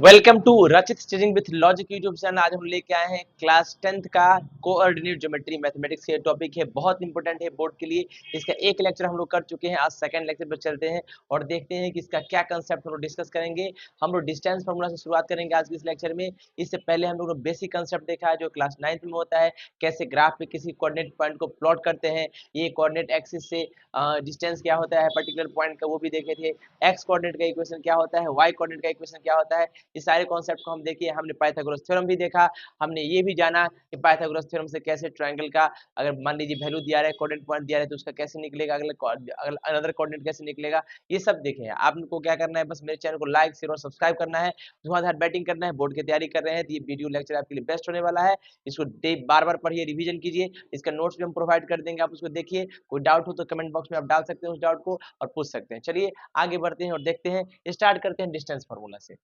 Welcome to रचित studying with logic YouTube channel. आज हम लेके आए हैं क्लास 10th का कोऑर्डिनेट ज्योमेट्री मैथमेटिक्स के टॉपिक है, बहुत इंपॉर्टेंट है बोर्ड के लिए। इसका एक लेक्चर हम लोग कर चुके हैं, आज सेकंड लेक्चर पर चलते हैं और देखते हैं कि इसका क्या कंसेप्ट हम लोग डिस्कस करेंगे। हम लोग डिस्टेंस फार्मूला से शुरुआत करेंगे आज के इस लेक्चर में। इससे पहले हम लोग ने बेसिक कंसेप्ट देखा है जो क्लास 9th में होता है, कैसे ग्राफ पे किसी कोऑर्डिनेट पॉइंट को प्लॉट करते हैं, ये कोऑर्डिनेट एक्सिस से डिस्टेंस क्या होता है पर्टिकुलर पॉइंट का वो भी देखे थे, एक्स कोऑर्डिनेट का इक्वेशन क्या होता है, वाई कोऑर्डिनेट का इक्वेशन क्या होता है, इस सारे कॉन्सेप्ट को हम देखिए। हमने पाइथागोरस थ्योरम भी देखा, हमने ये भी जाना कि पाइथागोरस थ्योरम से कैसे ट्रायंगल का अगर मान लीजिए वैल्यू दिया रहा है, कोऑर्डिनेट पॉइंट दिया रहा है तो उसका कैसे निकलेगा, अगला अनदर कोऑर्डिनेट कैसे निकलेगा, ये सब देखे हैं। आपको क्या करना है, बस मेरे चैनल को लाइक शेयर और सब्सक्राइब करना है, धुआंधार बैटिंग करना है, बोर्ड की तैयारी कर रहे हैं तो ये वीडियो लेक्चर आपके लिए बेस्ट होने वाला है। इसको बार बार पढ़िए, रिवीजन कीजिए, इसका नोट्स भी हम प्रोवाइड कर देंगे, आप उसको देखिए। कोई डाउट हो तो कमेंट बॉक्स में आप डाल सकते हैं उस डाउट को और पूछ सकते हैं। चलिए आगे बढ़ते हैं और देखते हैं, स्टार्ट करते हैं डिस्टेंस फार्मूला से।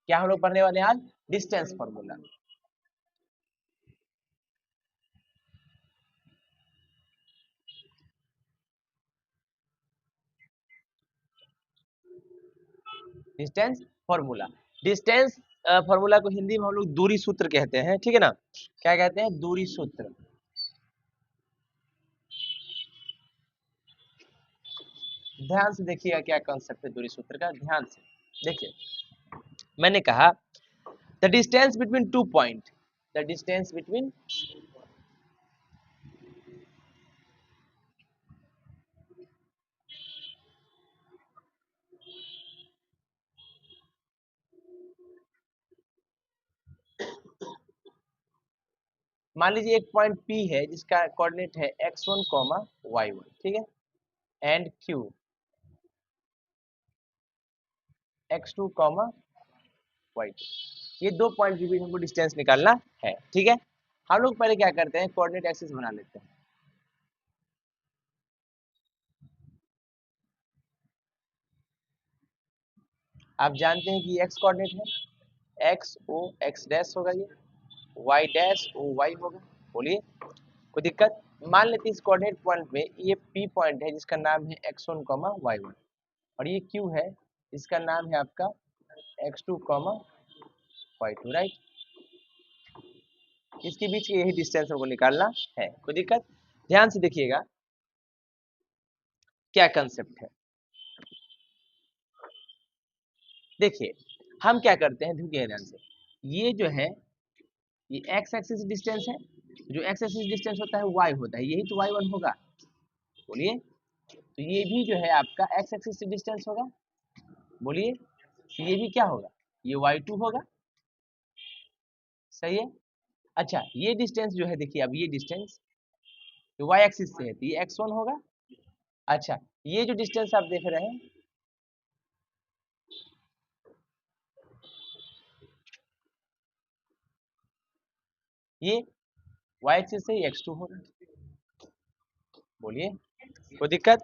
क्या हम लोग पढ़ने वाले हैं आज? Distance formula. Distance formula, distance formula को हिंदी में हम लोग दूरी सूत्र कहते हैं, ठीक है ना। क्या कहते हैं? दूरी सूत्र। ध्यान से देखिएगा क्या कॉन्सेप्ट है दूरी सूत्र का, ध्यान से देखिए। मैंने कहा the distance between two point, the distance between, मान लीजिए एक पॉइंट P है जिसका कोऑर्डिनेट है x1, y1, ठीक है, एंड Q x2, y2। ये दो पॉइंट के बीच हमको डिस्टेंस निकालना है, ठीक है। हम लोग पहले क्या करते हैं, कोऑर्डिनेट एक्सिस बना लेते हैं। आप जानते हैं कि एक्स कोऑर्डिनेट है, एक्स ओ एक्स डैश होगा, ये वाई डैश ओ वाई होगा। बोलिए कोई दिक्कत? मान लेते हैं इस कोऑर्डिनेट पॉइंट में ये पी पॉइंट है जिसका नाम है x1, y1, और ये क्यू है इसका नाम है आपका x2, y2, राइट। इसके बीच के यही डिस्टेंस हमको निकालना है, कोई दिक्कत? ध्यान से देखिएगा क्या कंसेप्ट है। देखिए हम क्या करते हैं, देखिए ध्यान से, ये जो है ये एक्स एक्सिस डिस्टेंस है, जो एक्स एक्सिस डिस्टेंस होता है वाई होता है, यही तो y1 होगा। बोलिए, तो ये भी जो है आपका एक्स एक्सिस से डिस्टेंस होगा। बोलिए, तो ये भी क्या होगा, ये y2 होगा, सही है। अच्छा ये डिस्टेंस जो है देखिए, अब ये डिस्टेंस जो y एक्सिस से है तो ये x1 होगा। अच्छा ये जो डिस्टेंस आप देख रहे हैं ये y एक्सिस से x2 होगा। बोलिए कोई दिक्कत,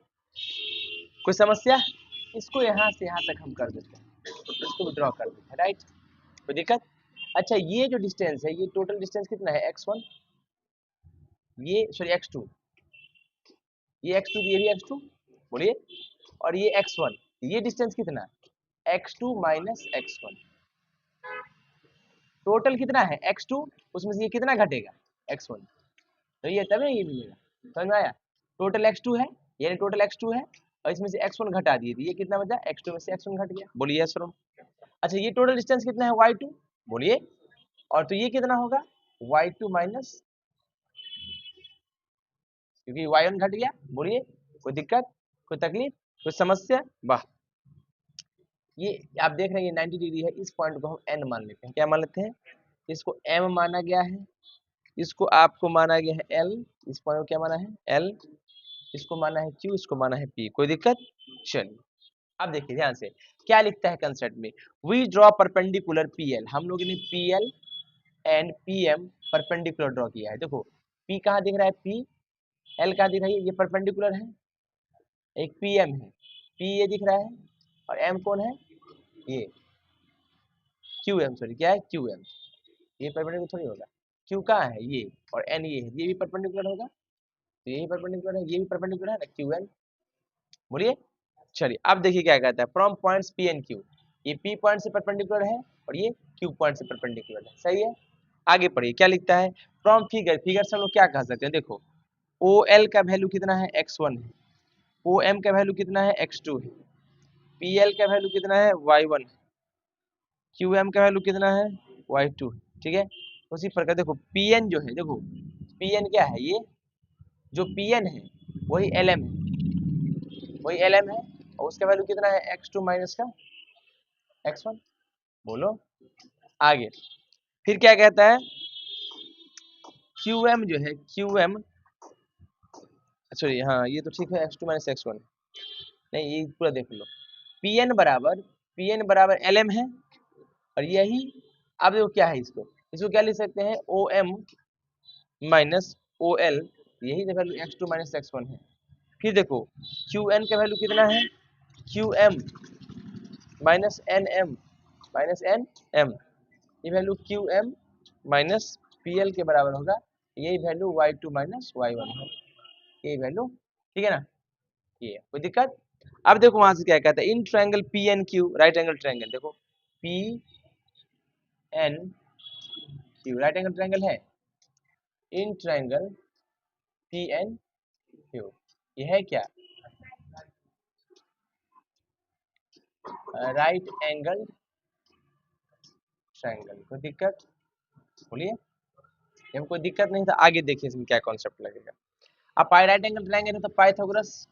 कोई समस्या? इसको यहाँ से यहाँ तक हम कर देते हैं, इसको ड्रॉ कर देते हैं, राइट। कोई दिक्कत? अच्छा ये जो डिस्टेंस है ये टोटल डिस्टेंस कितना है, x1, ये सॉरी x2, ये x2, ये भी x2। बोलिए, और ये x1, ये डिस्टेंस कितना, x2 माइनस x1, टोटल कितना है x2, उसमें से ये कितना घटेगा, x1, तो ये तब ये मिलेगा। समझ में आया? टोटल x2 है, यानी टोटल x2 है और इसमें से x1 घटा दिए तो ये कितना बचा, x2 में से x1 घट गया। बोलिए यस और नो। अच्छा ये टोटल डिस्टेंस कितना है, y2। बोलिए, और तो ये कितना होगा, y2 माइनस, क्योंकि y1 घट गया। बोलिए कोई दिक्कत, कोई तकलीफ, कोई समस्या? वाह, ये आप देख रहे हैं ये 90 डिग्री है, इस पॉइंट को हम n मान लेते हैं। क्या मान लेते हैं? इसको m माना गया है, इसको आपको माना गया है l, इस पॉइंट को क्या माना है l, इसको माना है q, इसको माना है p। कोई दिक्कत? चलिए अब देखिए ध्यान से क्या लिखता है कंसेप्ट में, वी ड्रॉ परपेंडिकुलर पीएल। हम लोगों ने PL and PM perpendicular draw किया है। देखो p कहाँ दिख रहा है, p, l कहाँ दिख रहा है, ये परपेंडिकुलर है, एक pm है, p ये दिख रहा है, और m कौन है, ये qm, सॉरी क्या है, qm, ये परपेंडिकुलर थोड़ी होगा, q कहाँ है ये, और n ये है, ये भी परपेंडिकुलर होगा, तो यही परपेंडिकुलर है, ये भी परपेंडिकुलर है ना, qn। बोलिए, चलिए अब देखिए क्या कहता है, from points P and Q, ये पी पॉइंट से परपेंडिकुलर है और ये Q पॉइंट से परपेंडिकुलर है। सही है, आगे पढ़िए क्या लिखता है। फ्रॉम फिगर, फिगर से हम लोग क्या कह सकते हैं, देखो OL का वैल्यू कितना है x1 है, OM का वैल्यू कितना है x2 है, PL का वैल्यू कितना है y1 है, QM का वैल्यू कितना है y2 है। ठीक है, उसी प्रकार देखो PN जो है, देखो PN क्या है, ये जो PN है वही LM है, वही LM है, और उसका वैल्यू कितना है x2 माइनस का x1। बोलो आगे, फिर क्या कहता है QM जो है QM, सॉरी हाँ ये तो ठीक है x2 माइनस x1, नहीं ये पूरा देख लो। PN बराबर LM है, और यही अब देखो क्या है, इसको इसको क्या लिख सकते हैं OM माइनस OL, यही वैल्यू x2 माइनस x1 है। फिर देखो QN का वैल्यू कितना है QM माइनस NM, ये वैल्यू QM माइनस PL के बराबर होगा, यही वैल्यू y2 माइनस y1 है, यही वैल्यू। ठीक है ना, ये कोई दिक्कत। अब देखो वहां से क्या कहता है, in triangle PNQ, right angle triangle, देखो PNQ राइट एंगल ट्रायंगल है, इन ट्रायंगल PNQ, ये है क्या राइट एंगल ट्रायंगल। कोई दिक्कत बोलिए, जब कोई दिक्कत नहीं था आगे देखिए इसमें क्या कॉन्सेप्ट लगेगा। अब पाई राइट एंगल ट्रायंगल है तो Pythagoras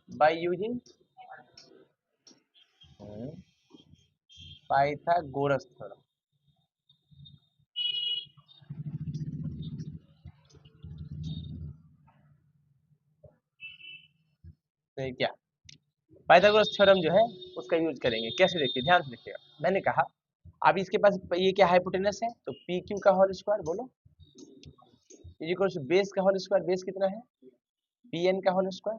by using Pythagoras theorem, तो क्या पाइथागोरस थ्योरम जो है उसका यूज करेंगे, कैसे देखिए ध्यान से देखिएगा। मैंने कहा अब इसके पास ये क्या हाइपोटेनस है, तो पी क्यू का होल स्क्वायर बोलो इज इक्वल टू बेस का होल स्क्वायर, बेस कितना है पी एन का होल स्क्वायर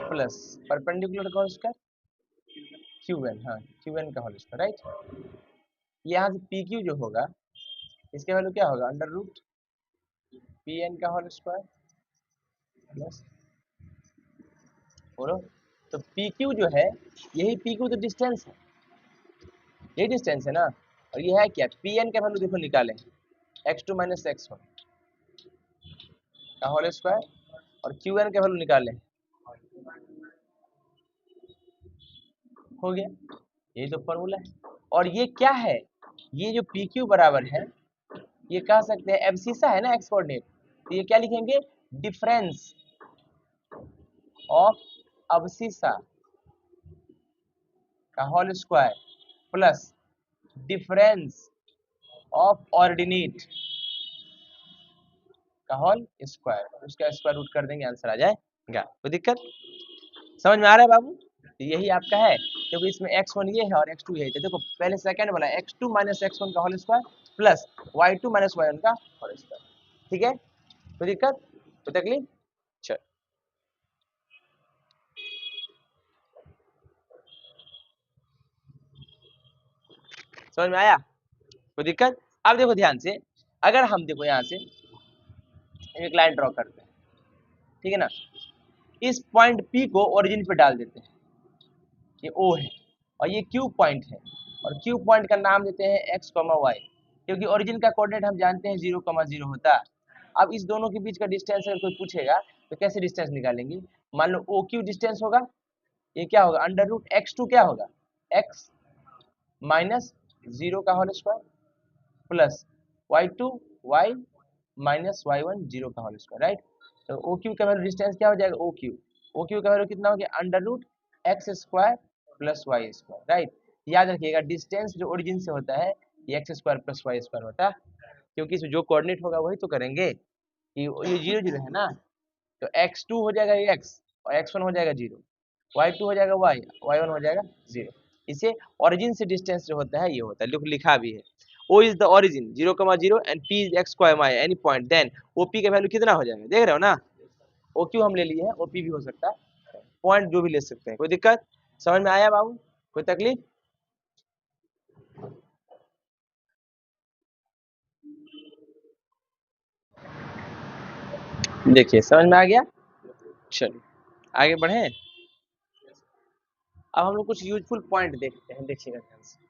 प्लस परपेंडिकुलर का होल स्क्वायर क्यू एन, हाँ क्यू एन का होल स्क्वायर राइट। यहाँ से पी क्यू जो होगा इसके वैल्यू क्या होगा अंडर रूट पी एन का होल स्क्वायर प्लस, बोलो तो पी क्यू जो है, यही पी क्यू तो डिस्टेंस है, यही डिस्टेंस है ना, और ये है क्या पी एन का वैल्यू देखो निकालें x2 माइनस x1 का होल स्क्वायर, और क्यू एन का वैल्यू निकालें, हो गया, यही तो फॉर्मूला है। और ये क्या है, ये जो पी क्यू बराबर है, ये कह सकते हैं एब्सिसा है ना एक्स कोऑर्डिनेट, तो ये क्या लिखेंगे डिफरेंस ऑफ अब्सिसा का whole square plus difference of ordinate का होल स्क्वायर, उसका स्क्वायर रूट कर देंगे आंसर आ जाएगा। कोई दिक्कत समझ में आ रहा है बाबू, तो यही आपका है, क्योंकि इसमें x1 ये है और x2 ये है, तो देखो पहले सेकंड वाला x2 माइनस x1 का whole square plus y2 minus y1 का होल स्क्वायर। ठीक है, कोई दिक्कत कोई तकलीफ, चल समझ में आया, कोई दिक्कत। अब देखो ध्यान से, अगर हम देखो यहाँ से एक लाइन ड्रॉ करते हैं, ठीक है ना, इस पॉइंट P को ओरिजिन पे डाल देते हैं, ये O है और ये Q पॉइंट है, और Q पॉइंट का नाम देते हैं x, y, क्योंकि ओरिजिन का कोऑर्डिनेट हम जानते हैं 0, 0 होता है। अब इस दोनों के बीच का डिस्टेंस अगर कोई पूछेगा तो कैसे डिस्टेंस निकालेंगे, मान लो OQ डिस्टेंस होगा, ये क्या होगा अंडर रूट x2 क्या होगा x माइनस 0 का whole square plus y2 y minus y1 0 का होल स्क्वायर राइट। तो OQ का वैल्यू डिस्टेंस क्या हो जाएगा OQ का वैल्यू कितना हो गया under root x square plus y square right. याद रखिएगा डिस्टेंस जो ओरिजिन से होता है ये x square plus y square होता है, क्योंकि इसमें जो कोऑर्डिनेट होगा वही तो करेंगे, कि ये 0, 0 है ना, तो x2 हो जाएगा ये x और x1 हो जाएगा 0, y2 हो जाएगा y, y1 हो जाएगा 0। इसे ओरिजिन से डिस्टेंस जो होता है ये होता है, लिखा भी है O is the origin 0, 0 and P is x, y any point, then OP का वैल्यू कितना हो जाएगा देख रहे हो ना, OQ हम ले लिए हैं OP भी हो सकता है, पॉइंट जो भी ले सकते हैं, कोई दिक्कत समझ में आया बाबू, कोई तकलीफ। देखिए समझ में आ गया, चलिए आगे बढ़े। अब हम लोग कुछ यूजफुल पॉइंट देखते हैं, देखिएगा ध्यान से।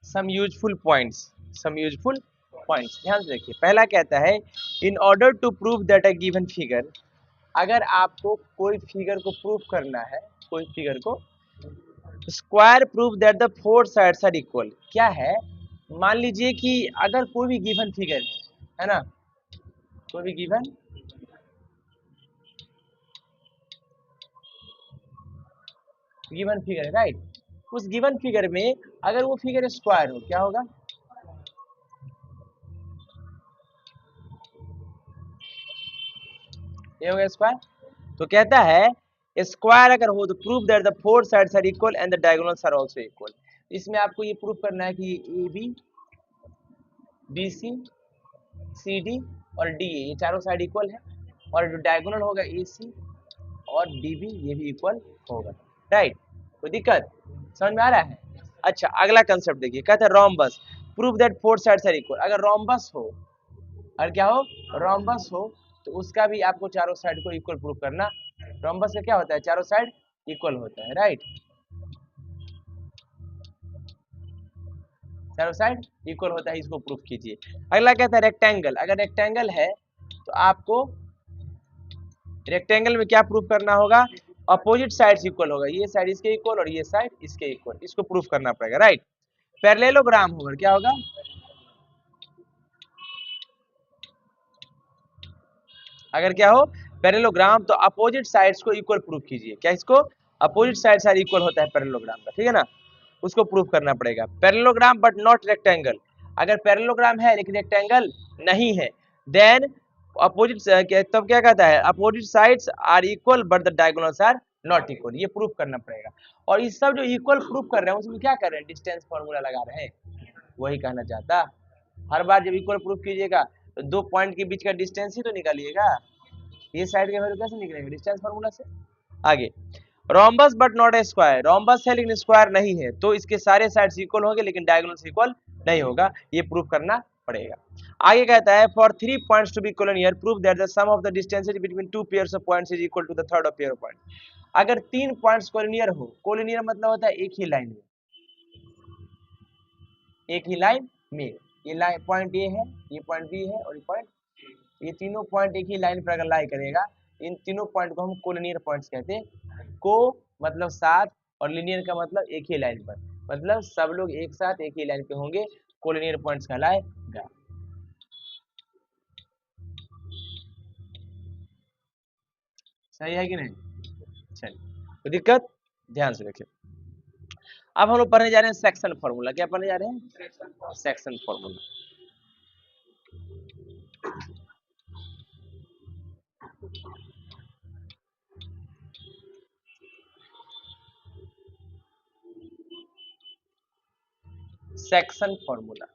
सम यूजफुल पॉइंट्स ध्यान से देखिए। पहला कहता है in order to prove that a given figure, अगर आपको कोई फिगर को प्रूव करना है, कोई फिगर को, square prove that the four sides are equal. क्या है, मान लीजिए कि अगर कोई भी गिवन फिगर है ना, कोई भी गिवन फिगर है, राइट। उस गिवन फिगर में अगर वो फिगर स्क्वायर हो, क्या होगा, ये होगा स्क्वायर। तो कहता है स्क्वायर अगर हो तो prove that the four sides are equal and the diagonals are also equal. इसमें आपको ये प्रूव करना है कि A B, B C, C D और डी ए, ये चारों साइड इक्वल है, और जो डायगोनल होगा ए सी और डी बी, ये भी इक्वल होगा, राइट। कोई दिक्कत समझ में आ रहा है? अच्छा, अगला कंसेप्ट देखिए, कहता है rhombus prove that four sides are equal. अगर रोम्बस हो, और क्या हो, रोम्बस हो, तो उसका भी आपको चारों साइड को इक्वल प्रूव करना। रोम्बस का क्या होता है, चारों साइड इक्वल होता है, राइट, चारों साइड इक्वल होता है, इसको प्रूफ कीजिए। अगला कहता है रेक्टेंगल, अगर रेक्टेंगल है तो आपको रेक्टेंगल में क्या प्रूफ करना होगा, अपोजिट साइड्स इक्वल होगा, ये साइड इसके इक्वल और ये साइड इसके इक्वल, इसको प्रूफ करना पड़ेगा, राइट। पैरेललोग्राम होगा, क्या होगा, अगर क्या हो पैरेललोग्राम, तो अपोजिट साइड्स को इक्वल प्रूफ कीजिए। क्या इसको, अपोजिट साइड सारे इक्वल होता है पैरेललोग्राम का, ठीक है ना, उसको प्रूफ करना पड़ेगा। पैरेललोग्राम बट नॉट रेक्टेंगल, अगर पैरेललोग्राम है लेकिन रेक्टेंगल नहीं है, देन अपोजिट, तब क्या कहता है, opposite sides are equal but the diagonals are not equal, ये प्रूफ करना पड़ेगा। और इस सब जो इक्वल प्रूफ कर रहे हैं उसमें क्या कर रहे हैं, डिस्टेंस फॉर्मूला लगा रहे हैं, वही कहना चाहता। हर बार जब इक्वल प्रूफ कीजिएगा तो दो पॉइंट के बीच का डिस्टेंस ही तो निकालिएगा, ये साइड का वैल्यू कैसे निकलेगा, डिस्टेंस फार्मूला से। आगे, rhombus but not a square, rhombus है लेकिन स्क्वायर नहीं है, तो इसके सारे साइड्स इक्वल होंगे लेकिन डायगोनल्स इक्वल नहीं होगा, ये प्रूव करना पड़ेगा। आगे कहता है for three points to be collinear prove that the sum of the distances between two pairs of points is equal to the third of pair of point. अगर तीन पॉइंट्स कोलिनियर हो, कोलिनियर मतलब होता है एक ही लाइन में, एक ही line में, ये लाइन पॉइंट ए है, ये पॉइंट बी है और ये पॉइंट, ये तीनों पॉइंट एक ही लाइन पर अगर लाई करेगा, इन तीनों पॉइंट को हम कोलिनियर पॉइंट्स कहते हैं। को मतलब साथ और लिनियर का मतलब एक ही लाइन पर, मतलब सब लोग एक साथ एक ही लाइन पे होंगे, कोलिनियर पॉइंट्स कहलाएगा। सही है कि नहीं, चलिए, तो दिक्कत ध्यान से देखिए। अब हम लोग पढ़ने जा रहे हैं सेक्शन फॉर्मूला। क्या पढ़ने जा रहे हैं, section formula. Section formula,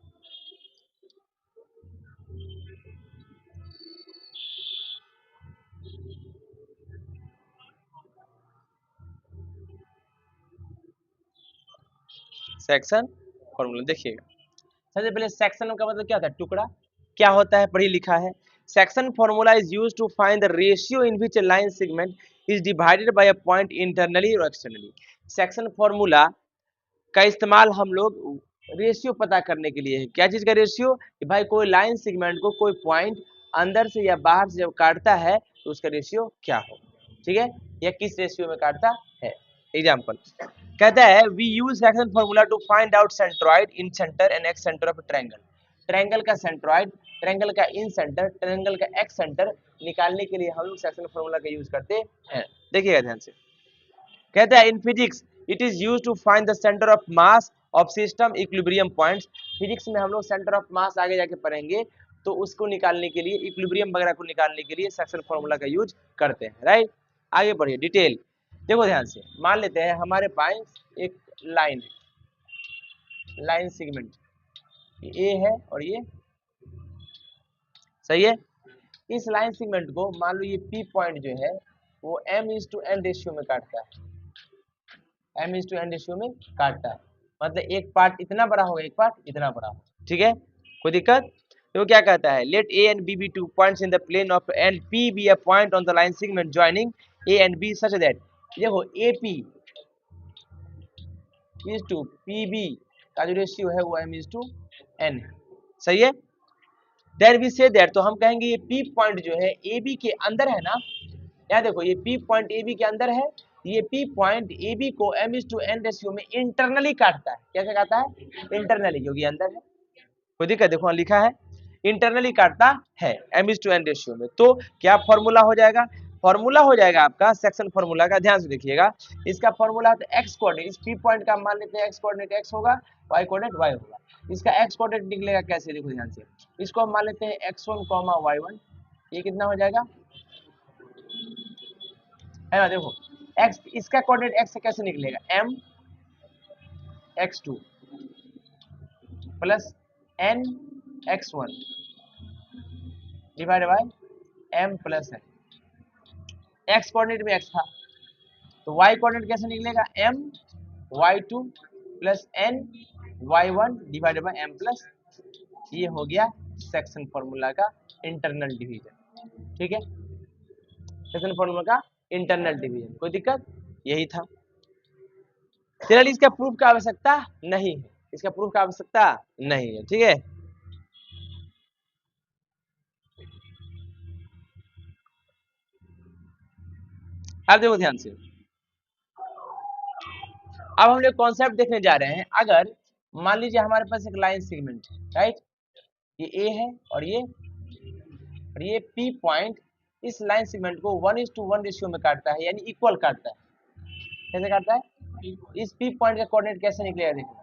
section formula देखिएगा। सबसे पहले सेक्शन का मतलब क्या होता है, टुकड़ा। क्या होता है, पढ़ी लिखा है। Section formula is use to find the ratio in which line segment is divided by a point internally और एक्सटर्नली। सेक्शन फॉर्मूला का इस्तेमाल हम लोग रेशियो पता करने के लिए है। क्या चीज का रेशियो, कि भाई कोई लाइन सेगमेंट को कोई पॉइंट अंदर से या बाहर से जब काटता है तो उसका रेशियो क्या हो, ठीक है, या किस रेशियो में काटता है। एग्जाम्पल कहता है we use section formula to find out centroid in centre and ex centre of triangle. Triangle का सेंट्रॉइड, ट्रायंगल का इन सेंटर, ट्रायंगल का एक्स सेंटर निकालने के लिए हम लोग सेक्शन फॉर्मूला का यूज करते हैं। देखिएगा ध्यान से, कहता है in physics it is use to find the centre of mass of system equilibrium points. Physics में हम लोग सेंटर ऑफ मास आगे जाके पढ़ेंगे, तो उसको निकालने के लिए, इक्विलिब्रियम वगैरह को निकालने के लिए सेक्शन फॉर्मूला का यूज करते हैं, राइट। आगे बढ़िए डिटेल, देखो ध्यान से, मान लेते हैं हमारे पास एक लाइन है, लाइन सेगमेंट ए है और ये सही है। इस लाइन सेगमेंट को मान लो ये पी पॉइंट जो है वो m/n रेशियो में काटता है, m/n रेशियो में काटता है, मतलब एक पार्ट इतना बड़ा होगा, एक पार्ट इतना बड़ा होगा, ठीक है, कोई दिक्कत। तो क्या कहता है, late a and b be 2 points in the plane of and p be a point on the line segment joining a and b such that, देखो ap is to pb का जो रेशियो है वो m/n है, सही है। Then we say that, तो हम कहेंगे ये पी पॉइंट जो है ए बी के अंदर है ना, याद देखो ये पी पॉइंट ए बी के अंदर है, ये पी पॉइंट ए बी को m/n रेशियो में इंटरनली काटता है। कैसे काटता है? इंटरनली, क्योंकि अंदर है, कोई दिक्कत, देखो लिखा है इंटरनली काटता है m/n रेशियो में। तो क्या फॉर्मूला हो जाएगा? फॉर्मूला हो जाएगा आपका सेक्शन फॉर्मूला का, ध्यान से देखिएगा, इसका फॉर्मूला है तो एक्स कोऑर्डिनेट, इस पी पॉइंट का मान लेते हैं एक्स कोऑर्डिनेट एक्स होगा, वाई कोऑर्डिनेट वाई होगा। इसका एक्स कोऑर्डिनेट निकलेगा कैसे, देखो ध्यान से, इसको हम मान लेते हैं x1, y1, ये कितना हो जाएगा, है ना, देखो x, इसका कोऑर्डिनेट x से कैसे निकलेगा, m x2 plus n x1 divide by m plus n, x coordinate में x था, तो y कोऑर्डिनेट कैसे निकलेगा, m y2 plus n y1 divide by m plus, ये हो गया सेक्शन फॉर्मूला का इंटरनल डिवीजन, ठीक है, सेक्शन फॉर्मूला का इंटरनल डिवीजन, कोई दिक्कत, यही था। फिलहाल इसका प्रूफ का आवश्यकता नहीं है, इसका प्रूफ का आवश्यकता नहीं है, ठीक है। अब देखो ध्यान से, अब हम लोग कॉन्सेप्ट देखने जा रहे हैं। अगर मान लीजिए हमारे पास एक लाइन सेगमेंट है, राइट, ये ए है और ये पी पॉइंट इस लाइन सेगमेंट को 1:1 रेशियो में काटता है, यानी इक्वल काटता है। कैसे काटता है? इस पी पॉइंट का कोऑर्डिनेट कैसे निकलेगा, देखो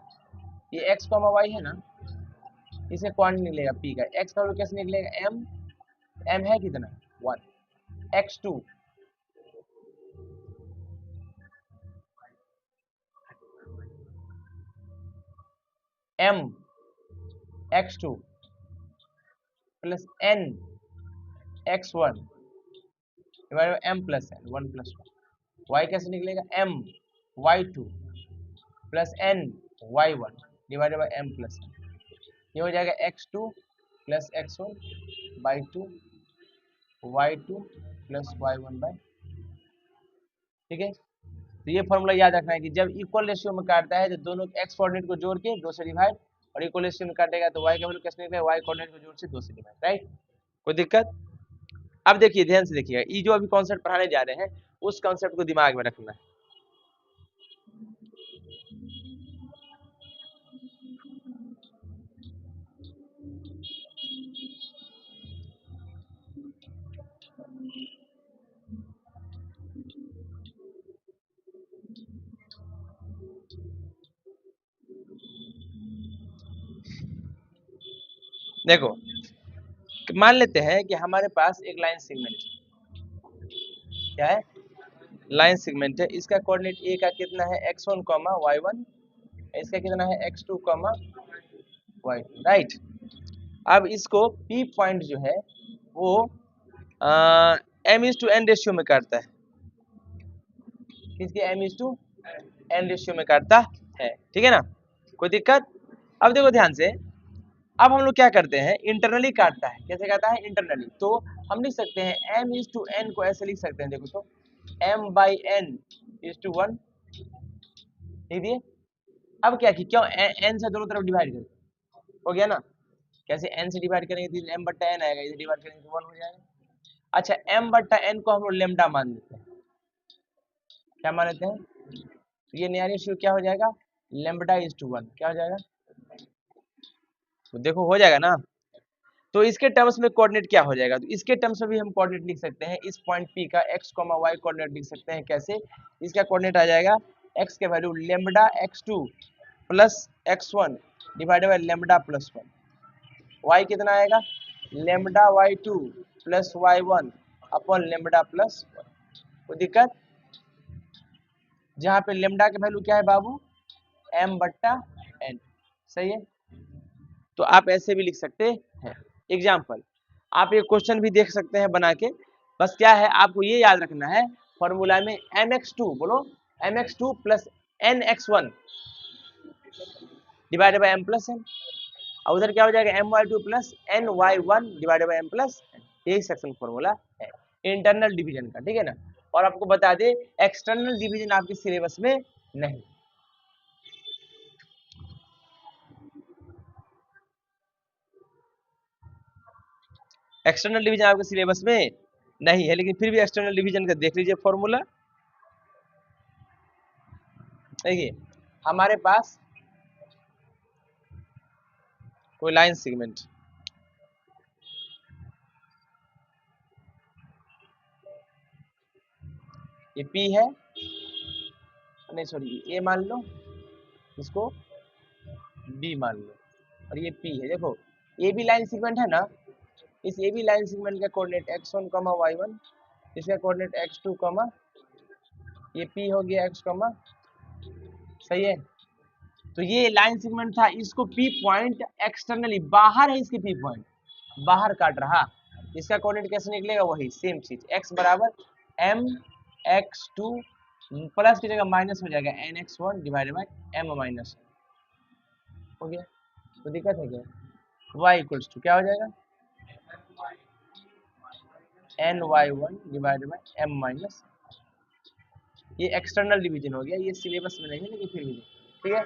ये एक्स कॉमा वाई है ना, इसका कोऑर्डिनेट निकलेगा पी का, एक्स का कैसे निकलेगा, एम है कितना 1, x2 m x2 plus n x1 divide by m plus n 1 plus 1, y कैसे निकलेगा, m y2 plus n y1 divide by m plus n, ये हो जाएगा x2 plus x1 by 2 y2 plus y1 by, ठीक है। तो ये formula याद रखना है कि जब इक्वल रेशियो में काटता है तो दोनों एक्स कोऑर्डिनेट को जोड़ के 2 से डिवाइड, और इक्वल रेशियो में काटेगा तो y का वैल्यू कैसे निकलेगा, y कोऑर्डिनेट को जोड़ से 2 से डिवाइड, राइट, कोई दिक्कत। अब देखिए ध्यान से देखिएगा, ये जो अभी कॉन्सेप्ट पढ़ाने जा रहे हैं उस कॉन्सेप्ट को दिमाग में रखना है। देखो मान लेते हैं कि हमारे पास एक लाइन सेगमेंट है, क्या है, लाइन सेगमेंट है, इसका कोऑर्डिनेट ए का कितना है x1, y1, इसका कितना है x2, y2, राइट। अब इसको पी पॉइंट जो है वो m/n रेशियो में काटता है, किसके m/n रेशियो में काटता है, ठीक है ना, कोई दिक्कत। अब देखो ध्यान से, अब हम लोग क्या करते हैं, इंटरनली काटता है, कैसे काटता है, इंटरनली, तो हम लिख सकते हैं m/n को ऐसे लिख सकते हैं, देखो तो m/n/1 लिख दिए। अब क्या कि क्यों n से दोनों तरफ डिवाइड कर, हो गया ना, कैसे n से डिवाइड करेंगे तो m/n आएगा, इसे डिवाइड करेंगे तो 1 हो जाएगा। अच्छा m/n को हम लोग लेमडा मान लेते हैं, क्या मान लेते हैं, ये नया रेशियो क्या हो जाएगा, λ/1, क्या हो जाएगा, तो देखो हो जाएगा ना। तो इसके टर्म्स में कोऑर्डिनेट क्या हो जाएगा, तो इसके टर्म्स में भी हम कोऑर्डिनेट लिख सकते हैं। इस पॉइंट P का x, y कोऑर्डिनेट लिख सकते हैं। कैसे? इसका कोऑर्डिनेट आ जाएगा x के value lambda x2 plus x1 divided by lambda plus 1, y कितना आएगा lambda y2 plus y1 upon lambda plus 1। कोई दिक्कत? जहाँ पे लेम्डा के वैल्यू क्या है बाबू m/n, सही है। तो आप ऐसे भी लिख सकते हैं। एग्जाम्पल, आप ये क्वेश्चन भी देख सकते हैं बना के। बस क्या है आपको ये याद रखना है फॉर्मूला में mx2 बोलो mx2 plus nx1 divided by m plus n, और उधर क्या हो जाएगा my2 plus ny1 divided by m plus n। यही सेक्शन फॉर्मूला है इंटरनल डिवीजन का, ठीक है ना। और आपको बता दे एक्सटर्नल डिवीजन आपके सिलेबस में नहीं, एक्सटर्नल डिवीजन आपके सिलेबस में नहीं है, लेकिन फिर भी एक्सटर्नल डिवीजन का देख लीजिए फॉर्मूला। देखिए हमारे पास कोई लाइन सेगमेंट, ये P है, नहीं सॉरी A मान लो, इसको B मान लो, और ये P है। देखो ये भी लाइन सेगमेंट है ना, इस ए बी लाइन सेगमेंट का कोऑर्डिनेट x1, y1, इसका कोऑर्डिनेट x2, ये P हो गया x, सही है। तो ये लाइन सेगमेंट था, इसको P पॉइंट एक्सटर्नली बाहर है, इसके P पॉइंट बाहर काट रहा, इसका कोऑर्डिनेट कैसे निकलेगा वही सेम चीज x बराबर m x2 प्लस की जगह माइनस हो जाएगा nx1 divided by m minus हो गया। तो दिक्कत है क्या? y इक्वल्स टू क्या हो जाएगा ny1 divided by m minus. ये एक्सटर्नल डिवीजन हो गया, ये सिलेबस में नहीं है लेकिन फिर भी ठीक है।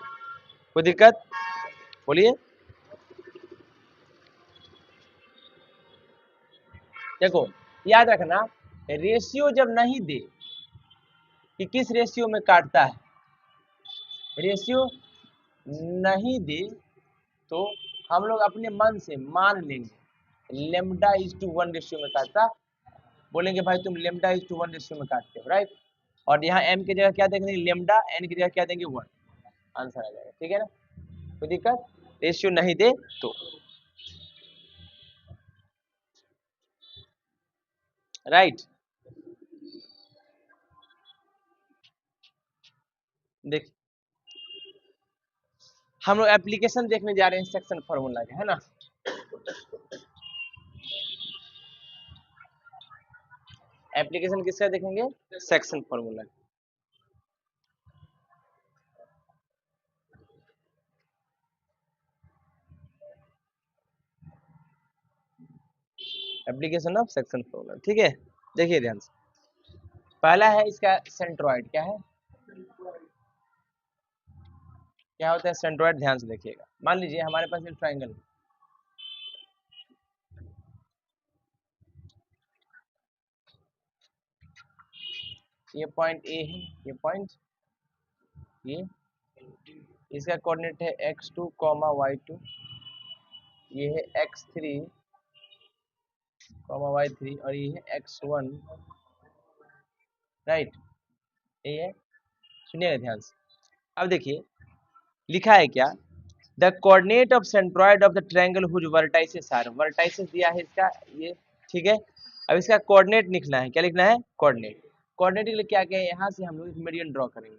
कोई दिक्कत? बोलिए। देखो याद रखना रेशियो जब नहीं दे कि किस रेशियो में काटता है, रेशियो नहीं दे तो हम लोग अपने मन से मान लेंगे लेम्डा इज टू 1 रेशियो में काटता, बोलेंगे भाई तुम लेम्डा इज टू 1 रेशियो में काटते हो, राइट। और यहाँ m की जगह क्या देंगे लेम्डा, n की जगह क्या देंगे 1, आंसर आ जाएगा, ठीक है ना। कोई दिक्कत? रेशियो नहीं दे तो, राइट। देख हम लोग एप्लीकेशन देखने जा रहे हैं सेक्शन फार्मूला के, है ना। एप्लीकेशन किसका देखेंगे? Section formula. Application of section formula, ठीक है। देखिए ध्यान से, पहला है इसका सेंट्रोइड, क्या है, क्या होता है सेंट्रोइड, ध्यान से देखिएगा। मान लीजिए हमारे पास एक ट्राइंगल, ये पॉइंट ए है, ये पॉइंट ये, इसका कोऑर्डिनेट है x2, y2, ये है x3, y3, और ये है x1, राइट। ये है, सुनिएगा ध्यान से। अब देखिए लिखा है क्या, the coordinate of centroid of the triangle whose vertices are, vertices दिया है इसका ये, ठीक है। अब इसका कोऑर्डिनेट लिखना है, क्या लिखना है कोऑर्डिनेट। कोऑर्डिनेट के लिए क्या क्या है, यहाँ से हम लोग एक मेडियन ड्रॉ करेंगे,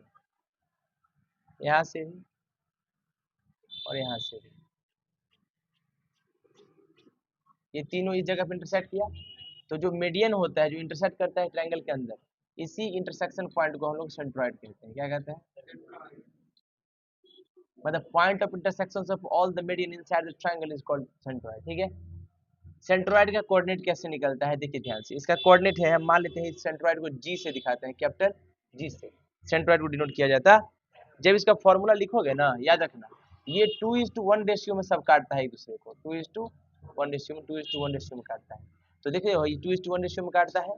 यहाँ से भी और यहाँ से भी, ये तीनों इस जगह पे इंटरसेक्ट किया, तो जो मीडियन होता है जो इंटरसेक्ट करता है ट्रायंगल के अंदर, इसी इंटरसेक्शन पॉइंट को हम लोग सेंट्रोइड कहते हैं। क्या कहते हैं? मतलब point of intersection of all the median inside the triangle is called centroid, ठीक है। सेंट्रोइड का कोऑर्डिनेट कैसे निकलता है, देखिए ध्यान से। इसका कोऑर्डिनेट है, हम मान लेते हैं इस सेंट्रोइड को जी से दिखाते हैं, कैपिटल जी से सेंट्रोइड को डिनोट किया जाता है। जब इसका फॉर्मूला लिखोगे ना, याद रखना ये 2:1 रेशियो में सब काटता है एक दूसरे को, 2:1 रेशियो में, 2:1 रेशियो में काटता है। तो देखिए 2:1 रेशियो में काटता है,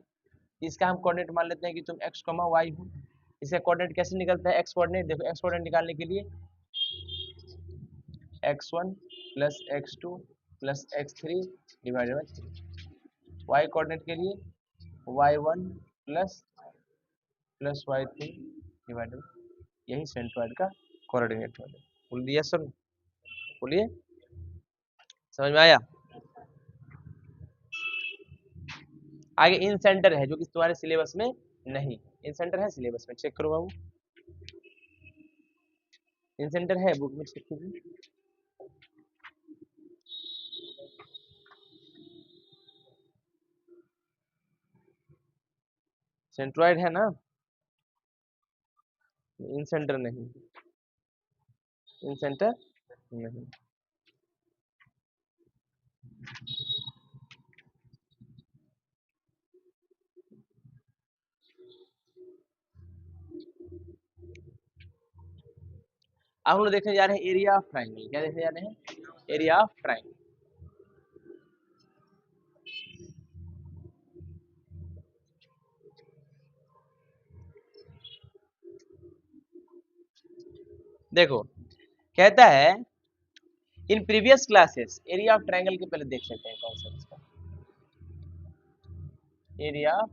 इसका हम कोऑर्डिनेट मान लेते हैं कि तुम x, y हो। इसका कोऑर्डिनेट कैसे निकलता है, x कोऑर्डिनेट, देखो x कोऑर्डिनेट निकालने के लिए x1 plus x2 plus x3 divided by 3। Y coordinate के लिए y1 plus plus y3 divided, यही सेंट्रॉइड का कोऑर्डिनेट है। बोल दिया सर, बोलिए, समझ में आया? आगे इन सेंटर है जो कि तुम्हारे सिलेबस में नहीं, इन सेंटर है सिलेबस में, चेक करो बाबू, इन सेंटर है बुक में, चेक कीजिए। सेंट्रॉइड है ना, इन सेंटर नहीं, इन सेंटर नहीं। अब हम लोग देखने जा रहे हैं एरिया ऑफ ट्राइंगल। क्या देखने जा रहे हैं? Area of triangle. देखो, कहता है in previous classes, area of triangle के पहले देख लेते हैं कॉन्सेप्ट का। एरिया ऑफ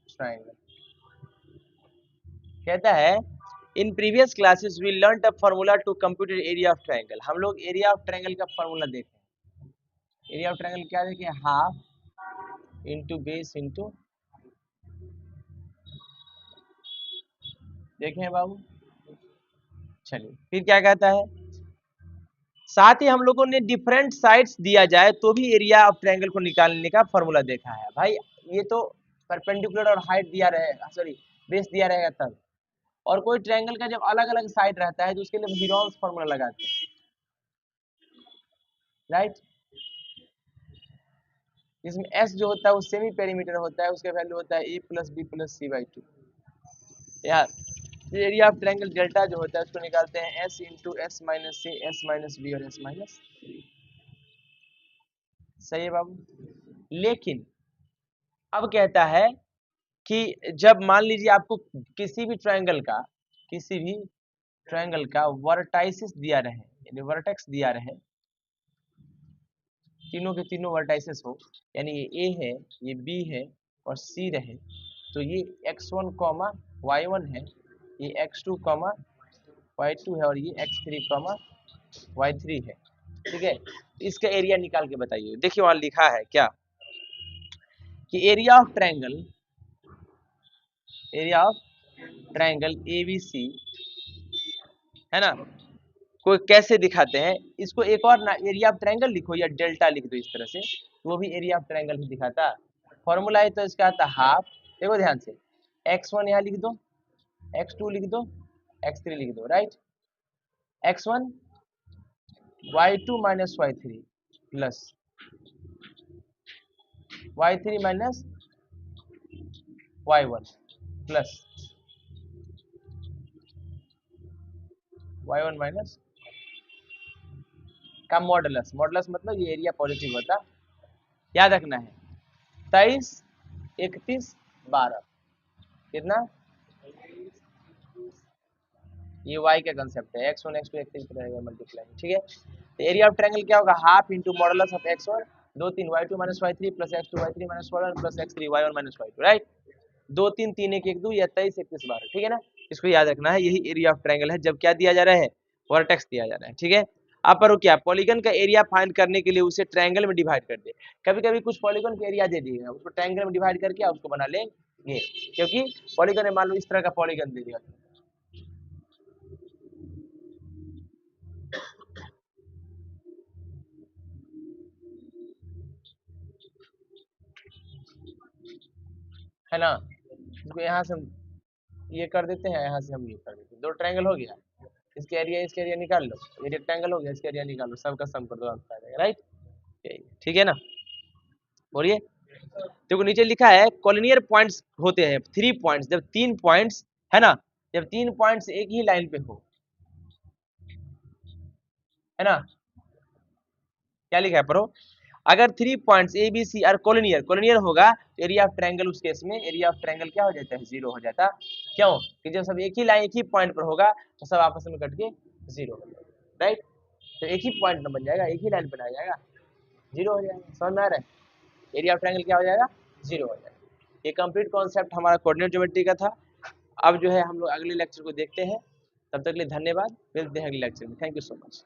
ट्राइंगल कहता है in previous classes we learn a formula to compute area of triangle. हम लोग एरिया ऑफ ट्राइंगल का फार्मूला देखें। एरिया ऑफ ट्राइंगल क्या देखें? हाफ इंटू बेस इंटू, देखें बाबू। चलिए, फिर क्या कहता है? साथ ही हम लोगों ने डिफरेंट साइड्स दिया जाए तो भी एरिया ऑफ ट्रायंगल को निकालने का फॉर्मूला देखा है। भाई ये तो परपेंडिकुलर और हाइट दिया रहेगा, सॉरी बेस दिया रहेगा तब, और कोई ट्रायंगल का जब अलग अलग साइड रहता है तो उसके लिए हीरोन्स फॉर्मूला लगाते हैं, राइट। इसमें एस जो होता है वो सेमी पेरीमीटर होता है, उसका वैल्यू होता है A plus B plus C by 2। यार एरिया ऑफ ट्रायंगल डेल्टा जो होता है उसको निकालते हैं एस इंटू एस माइनस सी, एस माइनस बी और एस माइनस, सही है बाबू। लेकिन अब कहता है कि जब मान लीजिए आपको किसी भी ट्रायंगल का, किसी भी ट्रायंगल का वर्टाइसिस दिया रहे, यानी वर्टेक्स दिया रहे, तीनों के तीनों वर्टाइसिस हो, यानी ये ए है, ये बी है और सी रहे, तो ये x1 कॉमा y1 है, ये x2 कॉमा y2 है और ये x3 कॉमा y3 है, ठीक है। इसका एरिया निकाल के बताइए। देखिए वहां लिखा है क्या कि area of triangle, area of triangle ABC है ना, को कैसे दिखाते हैं इसको, एक और ना एरिया ऑफ ट्रायंगल लिखो या डेल्टा लिख दो इस तरह से, वो भी एरिया ऑफ ट्रायंगल ही दिखाता। फॉर्मूला है तो इसका आता हाफ, देखो ध्यान से, x1 यहाँ लिख दो, x2 लिख दो, x3 लिख दो, right. x1 y2 minus y3 plus y3 minus y1 plus y1 minus का मॉडुलस, मॉडुलस मतलब ये एरिया पॉजिटिव होता, याद रखना है। 23 31 12 कितना, ये y का कंसेप्ट है, x1 x2 x3 रहेगा मल्टीप्लाई, ठीक है। तो एरिया ऑफ ट्रायंगल क्या होगा? Half into modulus of x1 2 3 y2 minus y3 plus x2 y3 minus y1 plus x3 y1 minus y2, right. 2 3 3 1 1 2 या 23 31 12, ठीक है ना। इसको याद रखना है, यही एरिया ऑफ ट्रायंगल है जब क्या दिया जा रहा है? वर्टेक्स दिया जा रहा है, ठीक है। अब पर क्या, पॉलीगन का एरिया फाइंड करने के लिए उसे ट्रायंगल में डिवाइड कर दे। कभी कभी कुछ पॉलीगन का एरिया दे दिएगा, उसको ट्रायंगल में डिवाइड करके उसको बना लेंगे, क्योंकि पॉलीगन में मान लो इस तरह का पॉलीगन दे दिया, है ना। इसको यहाँ से हम ये कर देते हैं, यहाँ से हम ये कर देते हैं, दो ट्रायंगल हो गया, इसके एरिया निकाल लो, ये रेक्टेंगल हो गया, इसके एरिया निकाल लो, सबका सम कर दो, आपका आ जाएगा, राइट। ठीक है ना, बोलिए। देखो नीचे लिखा है कॉलिनियर पॉइंट्स होते हैं 3 पॉइंट्स, जब 3 पॉइंट्स है ना, जब 3 पॉइंट्स एक ही लाइन पे हो, है ना। क्या लिखा है पढ़ो? अगर 3 points A B C are collinear, collinear होगा एरिया ऑफ ट्रायंगल, उस केस में एरिया ऑफ ट्रायंगल क्या हो जाता है? 0 हो जाता। क्यों? कि जब सब एक ही लाइन एक ही पॉइंट पर होगा तो सब आपस में कट के 0 हो जाएगा, राइट। तो एक ही पॉइंट न बन जाएगा, एक ही लाइन बनाया जाएगा, जीरो हो जाएगा। समझ में आ रहा है? एरिया ऑफ ट्रायंगल क्या हो जाएगा, जीरो हो जाएगा। ये कंप्लीट कॉन्सेप्ट हमारा कोऑर्डिनेट ज्योमेट्री का था। अब जो है हम लोग अगले लेक्चर को देखते हैं। तब तक के लिए धन्यवाद, मिलते हैं अगले लेक्चर में। Thank you so much.